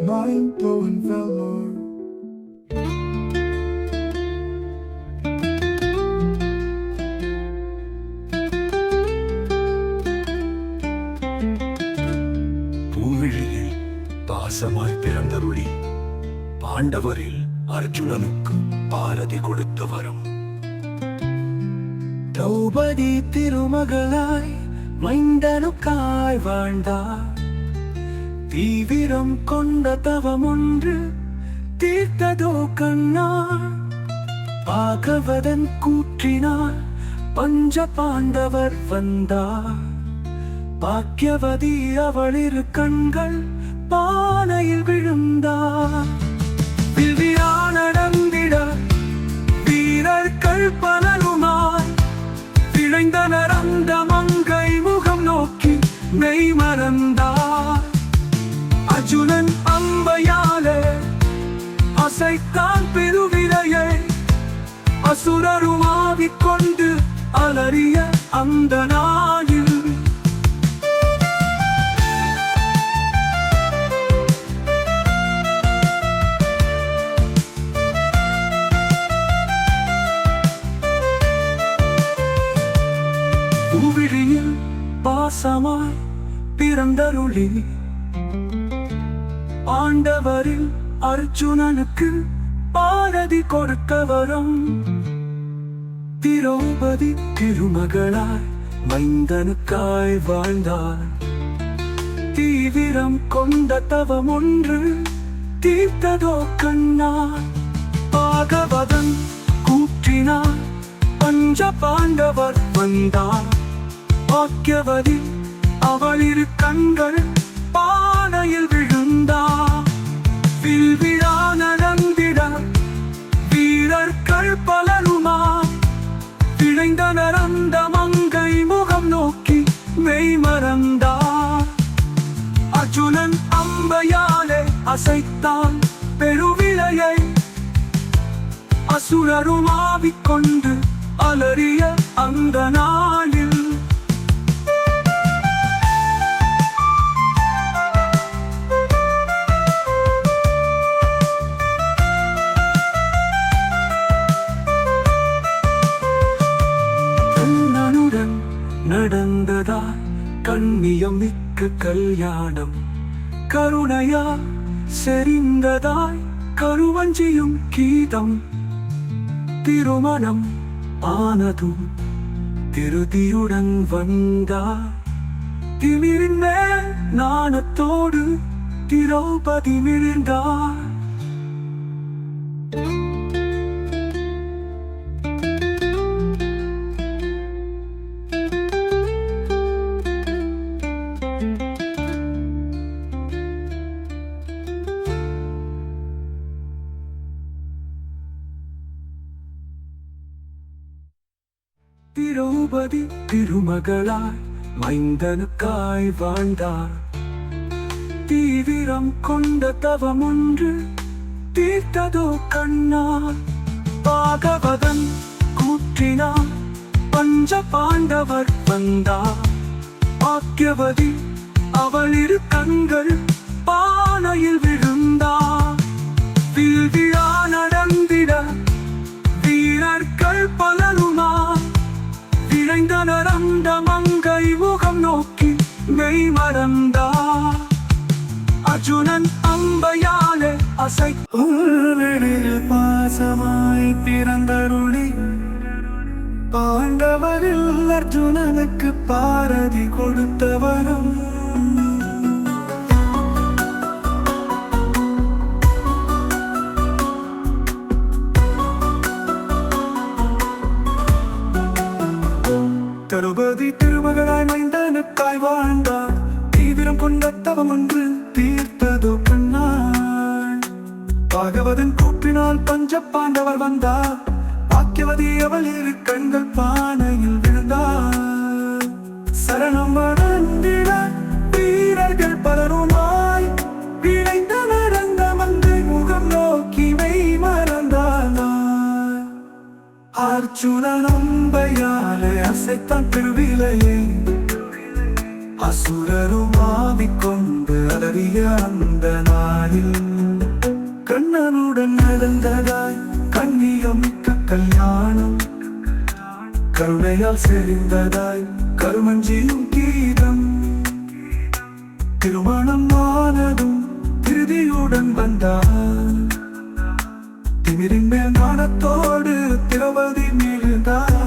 Mind-blowing valor. பூவிழியில் பாசமாய் பிறந்தருளி பாண்டவரில் அர்ஜுனனுக்கு பாரதி கொடுத்த வரம். திரௌபதி திருமகளாய் மைந்தனுக்காய் வாழ்ந்தார். தீவிரம் கொண்ட தவம் ஒன்று தீர்த்ததோ கண்ணா. பாகவதன் கூற்றினார் பஞ்ச பாண்டவர் வந்தார். பாக்கியவதி அவளிரு கண்கள் பானையில் விழுந்தார். வில்வியா நடந்திட வீரர்கள் பலருமாய் விளைந்தனர். அந்த மங்கை முகம் நோக்கி மெய் மறந்தார். அர்ஜுனன் அம்பையாலே அசைத்தான் பெருவிலையை. அசுரருமாவிக் கொண்டு அலறிய அந்த நாளில் பூவிழியில் பாசமாய் பிறந்தருளி பாண்டவரில் அர்ஜுனனுக்கு பாரதி கொடுக்க வரம். திரௌபதி திருமகளாய் மைந்தனுக்காய் வாழ்ந்தார். தீவிரம் கொண்ட தவம் ஒன்று தீர்த்ததோ கண்ணா. பாகவதன் கூற்றினார் பஞ்ச பாண்டவர் வந்தார். பாக்கியவதி அவளிரு கண்கள் பானையில் விழுந்தார். வில்விழா நடந்திட வீரர்கள் பலருமாய் விளைந்தனர். அந்த மங்கை முகம் நோக்கி மெய் மறந்தார். அர்ஜுனன் அம்பையாலே அசைத்தான் பெருவிலையை. அசுரருமாவிக் கொண்டு அலறிய அந்த நாளில் நடந்ததாய் கண்ணியம் மிக்க கல்யாணம். கருணையா செறிந்ததாய் கருவஞ்சியும் கீதம். திருமணம் ஆனதும் திருதியுடன் வந்தார். திமிரின் மேல் நாணத்தோடு திரௌபதி விழுந்தார். திரௌபதி திருமகளாய் மைந்தனுக்காய் வாழ்ந்தார். தீவிரம் கொண்ட தவம் ஒன்று தீர்த்ததோ கண்ணா. பாகவதன் கூற்றினார் பஞ்ச பாண்டவர் வந்தார். பாக்கியவதி அவளிரு கண்கள் பானையில் விழுந்தார். வில்விழா நடந்திட வீரர்கள் பலருமாய் விளைந்தனர். அந்த மங்கை முகம் நோக்கி மெய் மறந்தார். அர்ஜுனன் அம்பையாலே அசைத்தொழில் பாசமாய் பிறந்தருளி பாண்டவரில் அர்ஜுனனுக்கு பாரதி கொடுத்த வரம். திரௌபதி திருமகளாய் மைந்தனுக்காய் வாழ்ந்தார். தீவிரம் கொண்ட தவம் ஒன்று தீர்த்ததோ கண்ணாள். பாகவதன் கூப்பினால் பஞ்ச பாண்டவர் வந்தார். பாக்கியவதி அவள் இரு கண்கள் பானையில் விழுந்தார். சரணம் வணங்கிட வீரர்கள் பலருமாய் விளைந்தனர். அந்த மங்கை முகம் நோக்கி மெய் மறந்தார். அர்ஜுனன் அம்பையாலே அசைத்தான் திருவிலையை அசுரரும் ஆவிக்கொண்டு அலறிய அந்த நாளில் கண்ணனுடன் நடந்ததாய் கண்ணியமிக்க கல்யாணம் கருணையால் செறிந்ததாய் கருமஞ்சியும் கீதம் திருமணம் ஆனதும் திருதியுடன் வந்தார் திமிரின் மேல் நாணத்தோடு திரௌபதி மீழ்ந்தார்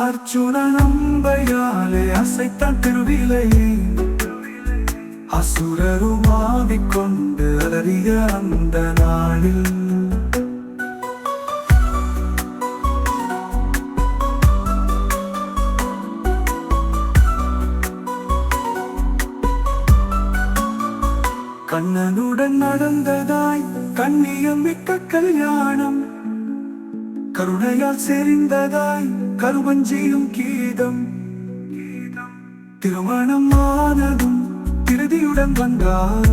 அர்ஜுனன் அம்பையாலே அசைத்தான் திருவிலையை அசுரரும் ஆவிக்கொண்டு அலறிய அந்த நாளில் கண்ணனுடன் நடந்ததாய் கண்ணியமிக்க கல்யாணம் கருணையால் செறிந்ததாய் கருவஞ்சியும் கீதம் திருமணம் ஆனதும் திருதியுடன் வந்தார்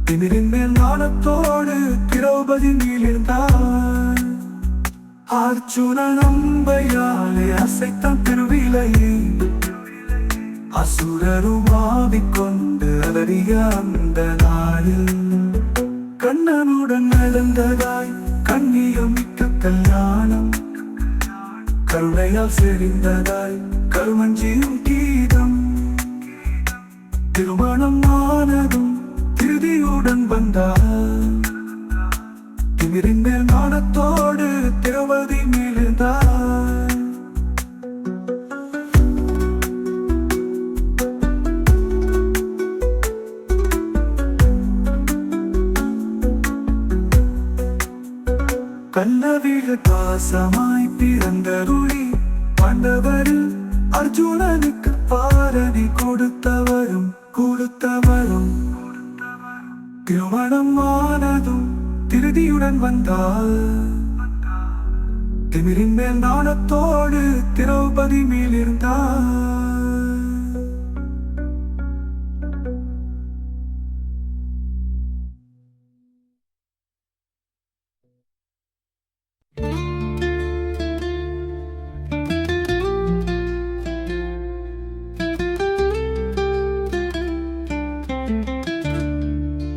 திமிரின் மேல் நாணத்தோடு திரௌபதி மீழ்ந்தார் அர்ஜுனன் அம்பையாலே அசைத்தான் திருவிலையை அசுரரும் ஆவிக்கொண்டு அலறிய அந்த நாளில் கண்ணனுடன் நடந்ததாய் கண்ணியமிக்க கல்யாணம் கருணையால் செறிந்ததாய் கருமஞ்சியும் கீதம் திருமணம் ஆனதும் திருதியுடன் வந்தார் திமிரின் மேல் நாணத்தோடு திரௌபதி மீழ்ந்தார் கண்ணவிழ பாசமாய் பிறந்தருளி பாண்டவரில் அர்ஜுனனுக்கு பாரதி கொடுத்தவரும் திருமணம் ஆனதும் திருதியுடன் வந்தார் திமிரின் மேல் நாணத்தோடு திரௌபதி மீழ்ந்தார்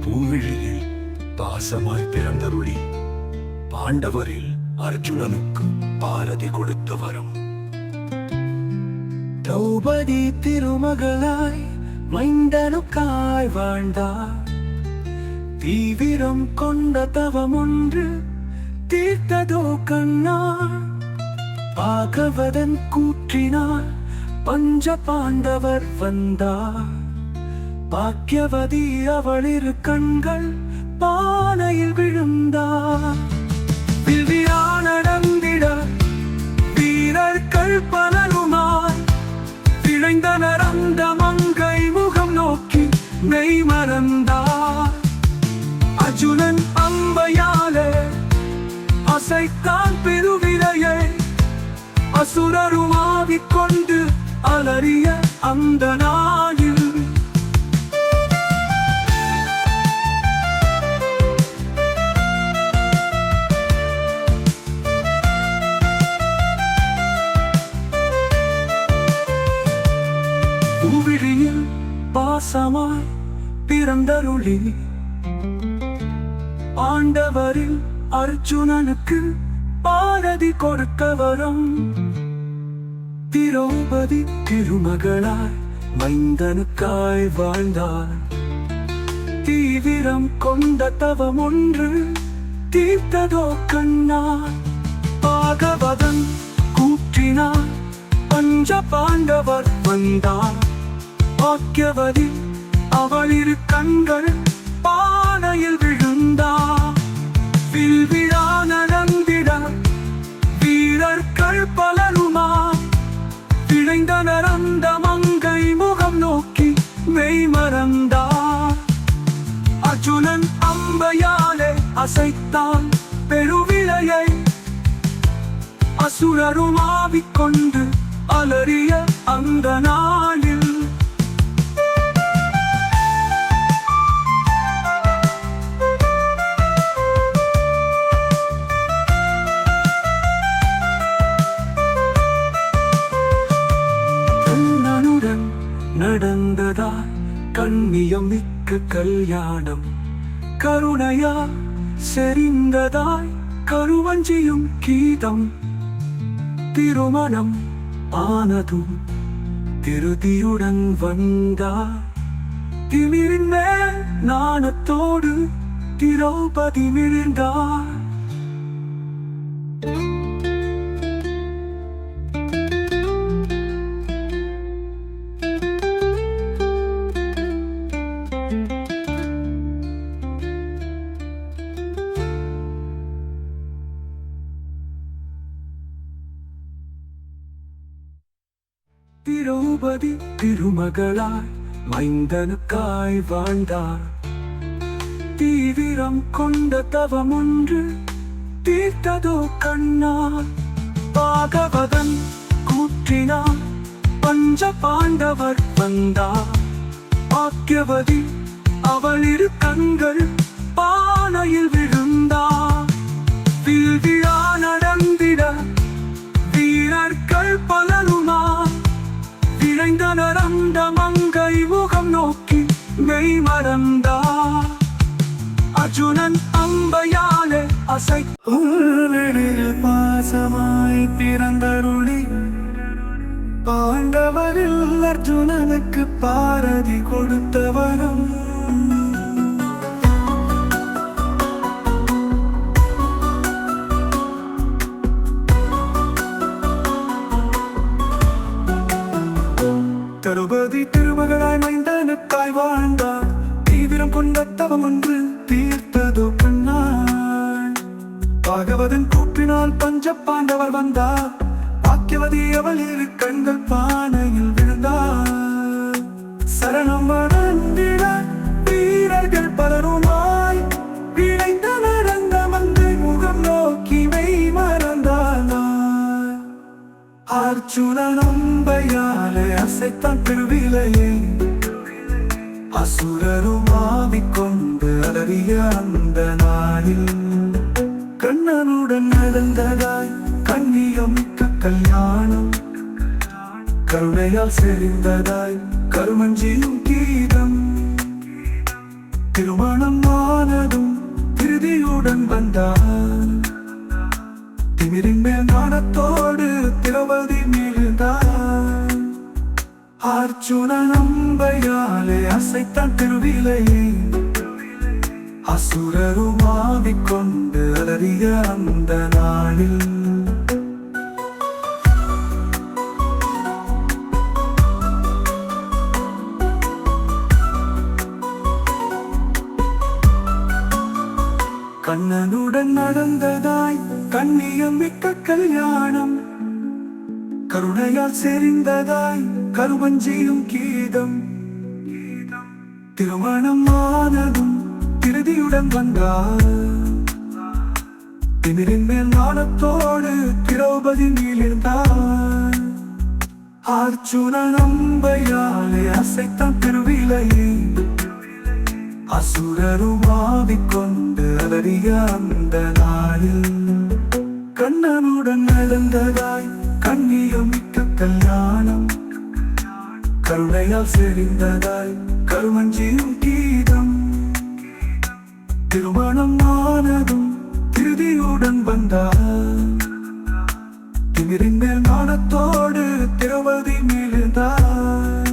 பூவிழியில் பாசமாய் பிறந்தருளி பாண்டவரில் அர்ஜுனனுக்கு பாரதி கொடுத்த வரம் திரௌபதி திருமகளாய் மைந்தனுக்காய் வாழ்ந்தார் தீவிரம் கொண்ட தவம் ஒன்று தீர்த்ததோ கண்ணா பாகவதன் கூற்றினார் பஞ்ச பாண்டவர் வந்தார் பாக்கியவதி அவளிரு கண்கள் பானையில் விழுந்தார் நடந்திட வீரர்கள் பலருமாய் விளைந்தனர் அந்த மங்கை முகம் நோக்கி மெய் மறந்தார் அர்ஜுனன் அம்பையாலே அசைத்தான் பெருவிலையை அசுரரும் ஆவிக்கொண்டு அலறிய அந்த நாளில் பூவிழியில் பாசமாய் பிறந்தருளி பாண்டவரில் அர்ஜுனனுக்கு பாரதி கொடுக்க வரம் திரௌபதி திருமகளாய் மைந்தனுக்காய் வாழ்ந்தார் தீவிரம் கொண்ட தவம் ஒன்று தீர்த்ததோ கண்ணா பாகவதன் கூற்றினார் பஞ்ச பாண்டவர் வந்தார் பாக்கியவதி அவளிரு கண்கள் பானையில் விழுந்தார் வில்விழா நடந்திட வீரர்கள் பலருமாய் விளைந்தனர் அந்த மங்கை முகம் நோக்கி மெய் மறந்தார் அர்ஜுனன் அம்பையாலே அசைத்தான் பெருவிலையை அசுரரும் ஆவிக்கொண்டு அலறிய அந்த நாளில் கண்ணியம் மிக்க கல்யாணம் கருணையா செறிந்ததாய் கருவஞ்சியும் கீதம் திருமணம் ஆனதும் திருதியுடன் வந்தார் திமிரின் மேல் நாணத்தோடு திரௌபதி விழுந்தார் திரௌபதி திருமகளாய் மைந்தனுக்காய் வாழ்ந்தார் தீவிரம் கொண்ட தவம் ஒன்று தீர்த்ததோ கண்ணால் பாகவதன் கூற்றினார் பஞ்ச பாண்டவர் வந்தார் பாக்கியவதி அவள் இரு கண்கள் பானையில் விழுந்தார் வீழ்விழா நடந்திட வீரர்கள் பலருமார் விரைந்தனர் அந்த மங்கை முகம் நோக்கி மெய் மறந்தார் அர்ஜுனன் அம்பையாலே உள்ளில் பாசமாய் பிறந்தருளி பாண்டவரில் அர்ஜுனனுக்கு பாரதி கொடுத்தவரும் திரௌபதி திருமகளாய் மைந்தனுக்காய் வாழ்ந்தார் தீவிரம் கொண்ட தவம் ஒன்று தீர்த்ததோ கண்ணாள் பாகவதன் கூப்பினால் பஞ்ச பாண்டவர் வந்தார் பாக்கியவதி அவள் இரு கண்கள் பானையில் விழுந்தார் சரணம் வளர்ந்திட வீரர்கள் பலருமாய் விளைந்தனர் அந்த மந்தை முகம் நோக்கி மெய் மறந்தார் அர்ஜுனன் அம்பையாலே அசைத்தான் பெருவிலையை அசுரரும் ஆவிக்கொண்டு அலறிய அந்த நாளில் கண்ணனுடன் நடந்ததாய் கண்ணியம் மிக்க கல்யாணம் கருணையால் செறிந்ததாய் கருமஞ்சியும் கீதம் திருமணம் ஆனதும் திருதியுடன் வந்தார் திமிரின் மேல் நாணத்தோடு திரௌபதி மீழ்ந்தார் அர்ஜுனன் அம்பையாலே அசைத்தான் திருவிலையை அசுரரும் ஆவிக்கொண்டு அலறிய அந்த நாளில் கண்ணனுடன் நடந்ததாய் கண்ணியம் மிக்க கல்யாணம் கருணையால் செறிந்ததாய் கருவஞ்சியும் கீதம் திருமணம் ஆனதும் திருதியுடன் வந்தார் திமிரின் மேல் நாணத்தோடு திரௌபதி மீழ்ந்தார் அர்ஜுனன் அம்பையாலே அசைத்தான் திருவிலையை அசுரரும் ஆவிக்கொண்டு அலறிய அந்த நாளில் கண்ணனுடன் நடந்ததாய் கண்ணியம் மிக்க கல்யாணம் கருணையால் செறிந்ததாய் கருமஞ்சியும் கீதம் திருமணம் ஆனதும் திருதியுடன் வந்தார் திமிரின் மேல் நாணத்தோடு திரௌபதி மீழ்ந்தார்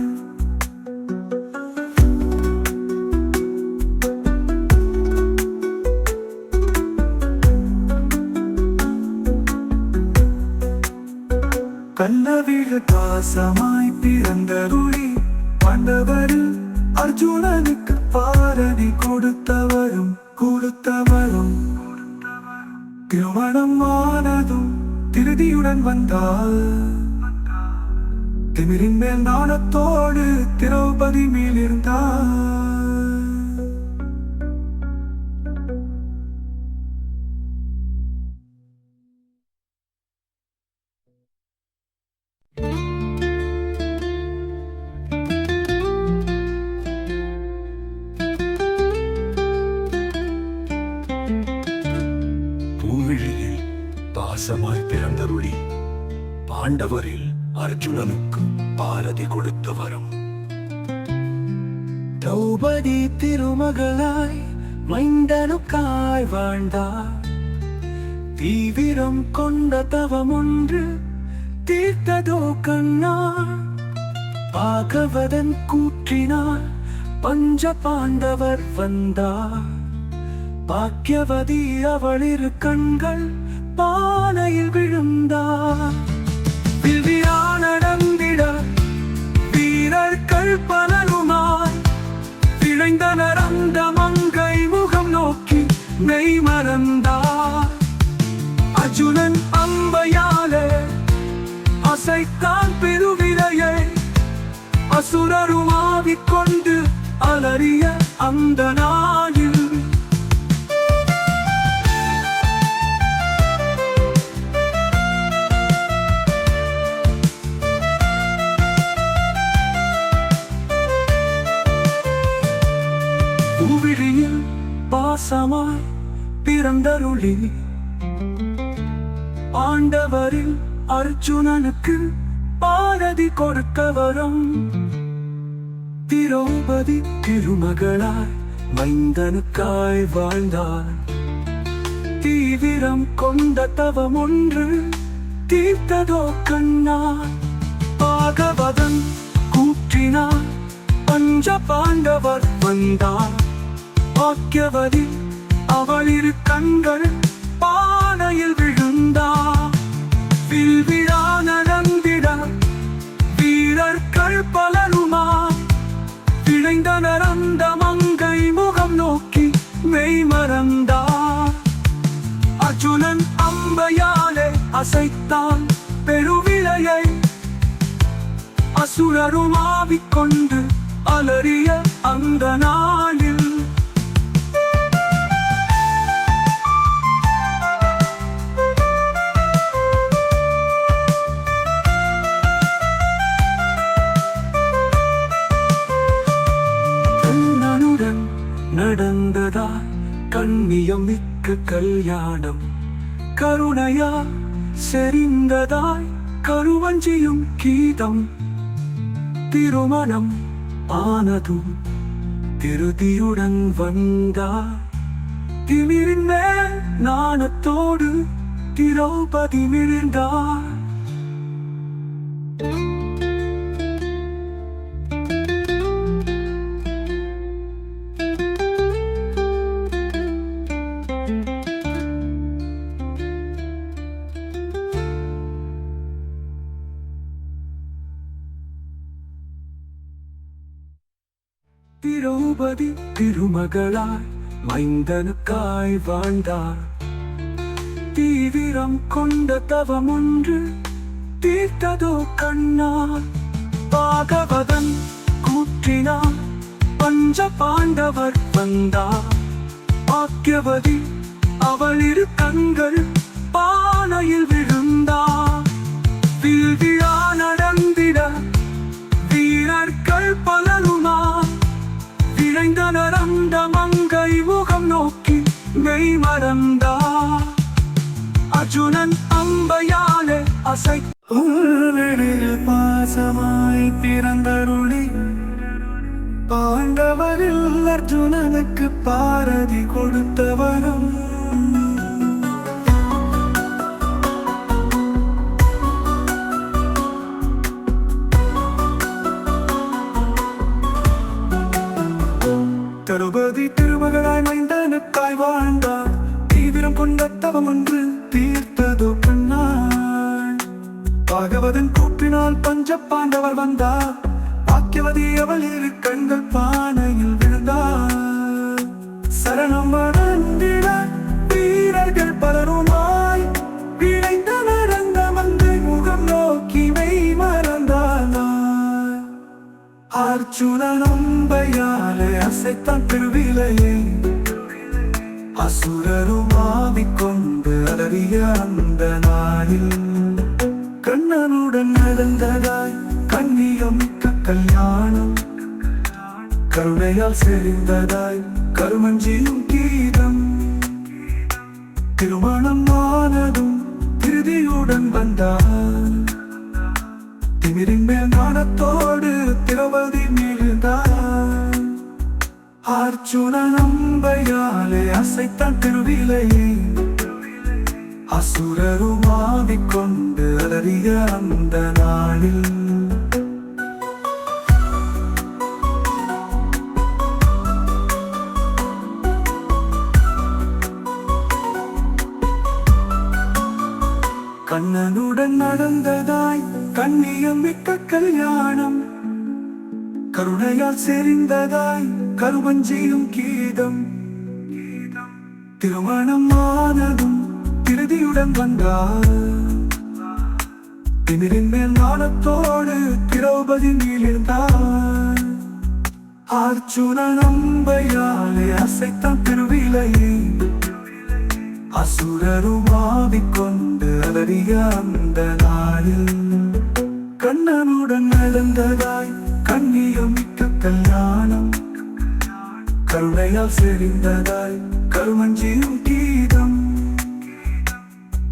கண்ணவிழ பாசமாய் பிறந்தருளி பாண்டவரில் அர்ஜுனனுக்கு பாரதி கொடுத்தவரும் திருமணம் ஆனதும் திருதியுடன் வந்தார் திமிரின் மேல் நாணத்தோடு திரௌபதி மீழ்ந்தார் பூவிழியில் பாசமாய் பிறந்தருளி பாண்டவரில் அர்ஜுனனுக்கு பாரதி கொடுத்த வரம் திரௌபதி திருமகளாய் மைந்தனுக்காய் வாழ்ந்தார். தீவிரம் கொண்ட தவம் ஒன்று தீர்த்ததோ கண்ணா. பாகவதன் கூற்றினார் பஞ்ச பாண்டவர் வந்தார். பாக்கியவதி அவளிரு கண்கள் பானையில் விழுந்தார். வில்வியா நடந்திட வீரர்கள் பலருமாய் விளைந்தனர். அந்த மங்கை முகம் நோக்கி மெய் மறந்தார். அர்ஜுனன் அம்பையாலே அசைத்தான் பெருவிலையை. அசுரருமாவிக் கொண்டு அலறிய அந்த நாளில் பூவிழியில் பாசமாய் பிறந்தருளி ஆண்டவரில் அர்ஜுனனுக்கு பாரதி கொடுக்க வரம். திரௌபதி திருமகளாய் மைந்தனுக்காய் வாழ்ந்தார். தீவிரம் கொண்ட தவம் ஒன்று தீர்த்ததோ கண்ணா. பாகவதன் கூற்றினார் பஞ்ச பாண்டவர் வந்தார். பாக்கியவதி அவளிரு கண்கள் பானையில் விழுந்தார். வில்விழா நடந்திட வீரர்கள் பலருமாய் விளைந்தனர். அந்த மங்கை முகம் நோக்கி மெய் மறந்தார். அர்ஜுனன் அம்பையாலே அசைத்தான் பெருவிலையை. அசுரருமாவிக் கொண்டு அலறிய அந்த நாளில் நடந்ததாய் கண்ணியம் மிக்க கல்யாணம். கருணையா செறிந்ததாய் கருவஞ்சியும் கீதம். திருமணம் ஆனதும் திருதியுடன் வந்தார். திமிரின் மேல் நாணத்தோடு திரௌபதி விழுந்தார். திரௌபதி திருமகளாய் மைந்தனுக்காய் வாழ்ந்தார். தீவிரம் கொண்ட தவம் ஒன்று தீர்த்ததோ கண்ணா. பாகவதன் கூற்றினார் பஞ்ச பாண்டவர் வந்தார். பாக்கியவதி அவளிரு கண்கள் பானையில் விழுந்தார். வில்விழா நடந்திட வீரர்கள் பலருமாய் விளைந்தனர். அந்த மங்கை முகம் நோக்கி மெய் மறந்தார். அர்ஜுனன் அம்பையாலே அசைத்தொழில் பாசமாய் பிறந்தருளி பாண்டவரில் அர்ஜுனனுக்கு பாரதி கொடுத்த வரம். திரௌபதி திருமகளாய் மைந்தனுக்காய் வாழ்ந்தார். தீவிரம் கொண்ட தவம் ஒன்று தீர்த்ததோ கண்ணாள். பாகவதன் கூற்றினால் பஞ்ச பாண்டவர் வந்தார். பாக்கியவதி அவள் இரு கண்கள் பானையில் விழுந்தார். சரணம் வணங்கிட வீரர்கள் பலருமாய் விளைந்தனர். அந்த மங்கை முகம் நோக்கி மெய் மறந்தார். அர்ஜுனன் அம்பையாலே அசைத்தான் பெருவிலையை. அசுரருமாவிக் கொண்டு அலறிய அந்த நாளில் கண்ணனுடன் நடந்ததாய் கண்ணியம் மிக்க கல்யாணம். கருணையால் செறிந்ததாய் கருமஞ்சியும் கீதம். திருமணம் ஆனதும் திருதியுடன் வந்தார். திமிரின் மேல் நாணத்தோடு திரௌபதி மீழ்ந்தார். அர்ஜுனன் அம்பையாலே அசைத்தான் திருவிலையை அசுரரும் ஆவிக்கொண்டு அலறிய அந்த நாளில் கண்ணனுடன் நடந்ததாய் கண்ணியம் மிக்க கல்யாணம் கருணையால் செறிந்ததாய் கருவஞ்சியும் கீதம் திருமணம் ஆனதும் திருதியுடன் வந்தார் திமிரின் மேல் நாணத்தோடு திரௌபதி மீளிருந்தார் அர்ஜுனன் அம்பையாலே அசைத்தான் திருவிலையை அசுரரும் ஆவிக்கொண்டு அலறிய அந்த நாளில் கண்ணனுடன் நடந்ததாய் கண்ணியம் மிக்க கல்யாணம் கருணையால் செறிந்ததாய் கருமஞ்சியும் கீதம்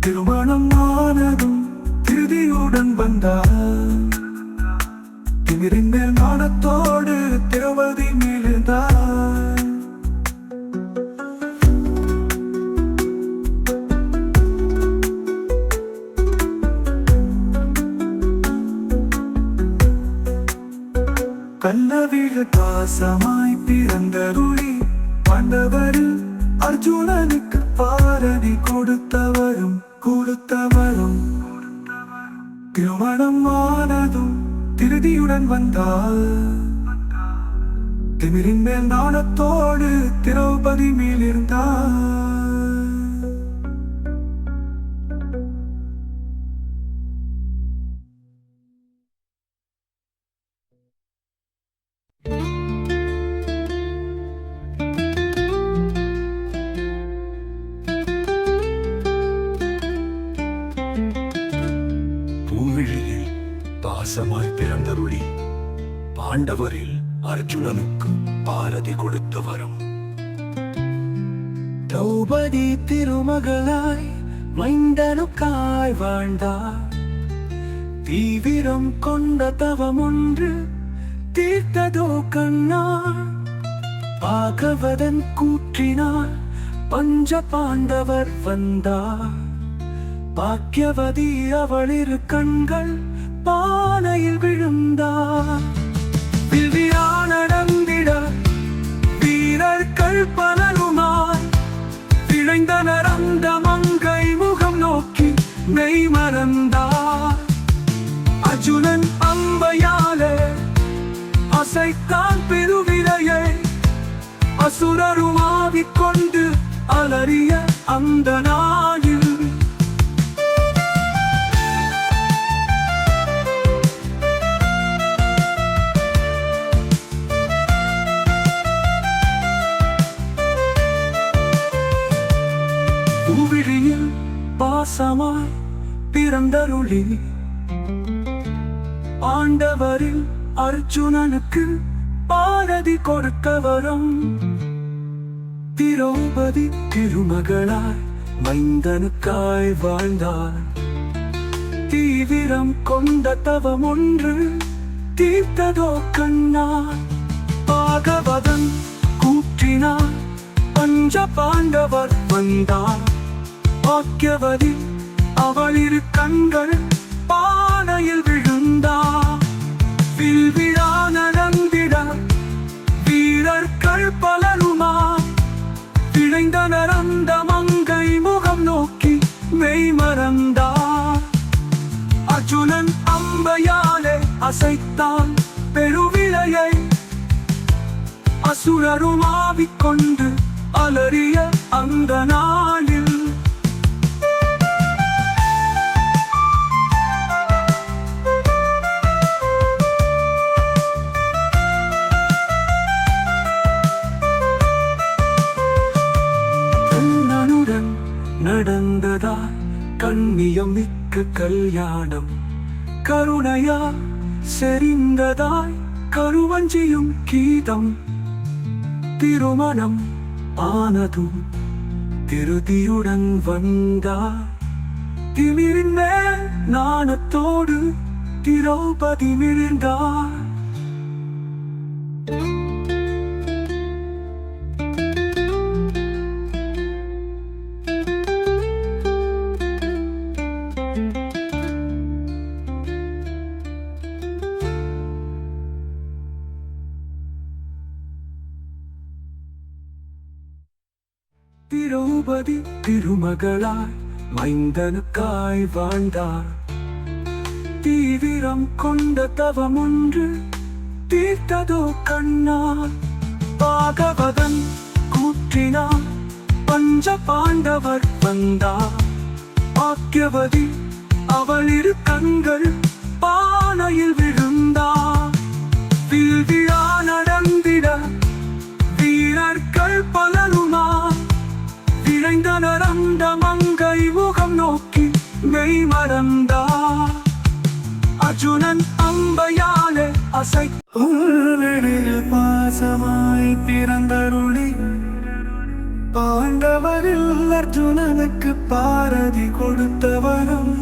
திருமணம் ஆனதும் திருதியுடன் வந்தார் திமிரின் மேல் நாணத்தோடு திரௌபதி மீளிருந்தார் கண்ணவிழ பாசமாய் பிறந்தருளி பாண்டவரில் அர்ஜுனனுக்கு பாரதி கொடுத்தவரும் திருமணம் ஆனதும் திருதியுடன் வந்தார் திமிரின் மேல் நாணத்தோடு திரௌபதி மீளிருந்தார் பூவிழியில் பாசமாய் பிறந்தருளி பாண்டவரில் அர்ஜுனனுக்கு பாரதி கொடுத்த வரம் திரௌபதி திருமகளாய் மைந்தனுக்காய் வாழ்ந்தார் தீவிரம் கொண்ட தவம் ஒன்று தீர்த்ததோ கண்ணா பாகவதன் கூற்றினார் பஞ்ச பாண்டவர் வந்தார் பாக்கியவதி அவளிரு கண்கள் பானையில் விழுந்தார் நடந்திட வீரர்கள் பலருமாய் விளைந்தனர் அந்த மங்கை முகம் நோக்கி மெய் மறந்தார் அர்ஜுனன் அம்பையாலே அசைத்தான் பெருவிலையை அசுரரும் ஆவிக்கொண்டு அலறிய அந்த நாளில் பூவிழியில் பாசமாய் பிறந்தருளி பாண்டவரில் அர்ஜுனனுக்கு பாரதி கொடுக்க வரம் திரௌபதி திருமகளாய் மைந்தனுக்காய் வாழ்ந்தார் தீவிரம் கொண்ட தவம் ஒன்று தீர்த்ததோ கண்ணா பாகவதன் கூற்றினார் பஞ்ச பாண்டவர் வந்தார் பாக்கியவதி அவளிரு கண்கள் பானையில் விழுந்தார் வில்விழா நடந்திட வீரர்கள் பலருமாய் விளைந்தனர் அந்த மங்கை முகம் நோக்கி மெய் மறந்தார் அர்ஜுனன் அம்பையாலே அசைத்தான் பெருவிலையை அசுரரும் ஆவிக்கொண்டு அலறிய அந்த நாளில் கண்ணனுடன் நடந்ததா கண்ணியம் மிக்க கல்யாணம் கருணையா செறிந்ததாய் கருவஞ்சியும் கீதம் திருமணம் ஆனதும் திருதியுடன் வந்தார் திமிரின் மேல் நாணத்தோடு திரௌபதி விழுந்தார் திரௌபதி திருமகளாய் மைந்தனுக்காய் வாழ்ந்தார். தீவிரம் கொண்ட தவம் ஒன்று தீர்த்ததோ கண்ணால். பாகவதன் கூற்றினார் பஞ்ச பாண்டவர் வந்தார். பாக்கியவதி அவள் இரு கண்கள் பானையில் விழுந்தார். வீழ்விழா நடந்திட வீரர்கள் பலருமார் விரைந்தனர். அந்த மங்கை முகம் நோக்கி மெய் மறந்தார். அர்ஜுனன் அம்பையாலே அசை பாசமாய் பிறந்தருளி பாண்டவரில் அர்ஜுனனுக்கு பாரதி கொடுத்தவனும்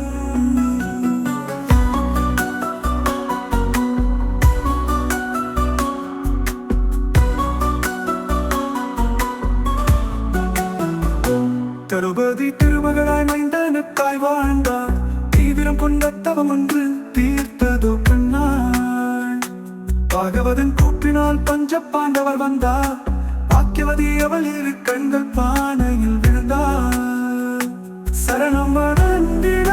திரௌபதி திருமகளாய் மைந்தனுக்காய் வாழ்ந்தார். தீவிரம் கொண்ட தவம் ஒன்று தீர்த்ததோ கண்ணாள். பாகவதன் கூப்பினால் பஞ்ச பாண்டவர் வந்தார். பாக்கியவதி அவள் இரு கண்கள் பானையில் விழுந்தார். சரணம் அடைந்திட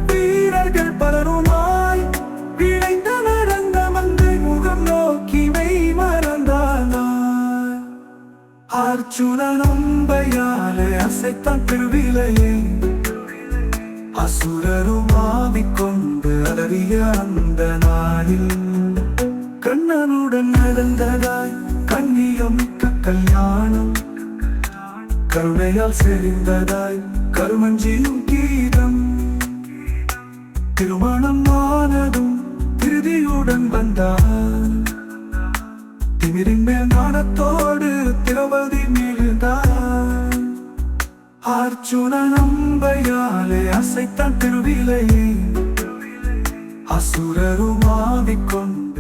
வீரர்கள் பலருமாய் விளைந்தனர். அந்த மங்கை முகம் நோக்கி மெய் மறந்தார். அர்ஜுனன் அம்பையாலே அசைத்தான் திருவிலையை. அசுரரும் ஆவிக்கொண்டு அலறிய அந்த நாளில் கண்ணனுடன் நடந்ததாய் கண்ணியமிக்க கல்யாணம். கருணையால் செறிந்ததாய் கருமஞ்சியும் கீதம். திருமணம் ஆனதும் திருதியுடன் வந்தார். திமிரின் மேல் நாணத்தோடு திரௌபதி மீழ்ந்தார். அர்ஜுனன் அம்பையாலே அசைத்தான் திருவிலையை. அசுரரும் ஆவிக்கொண்டு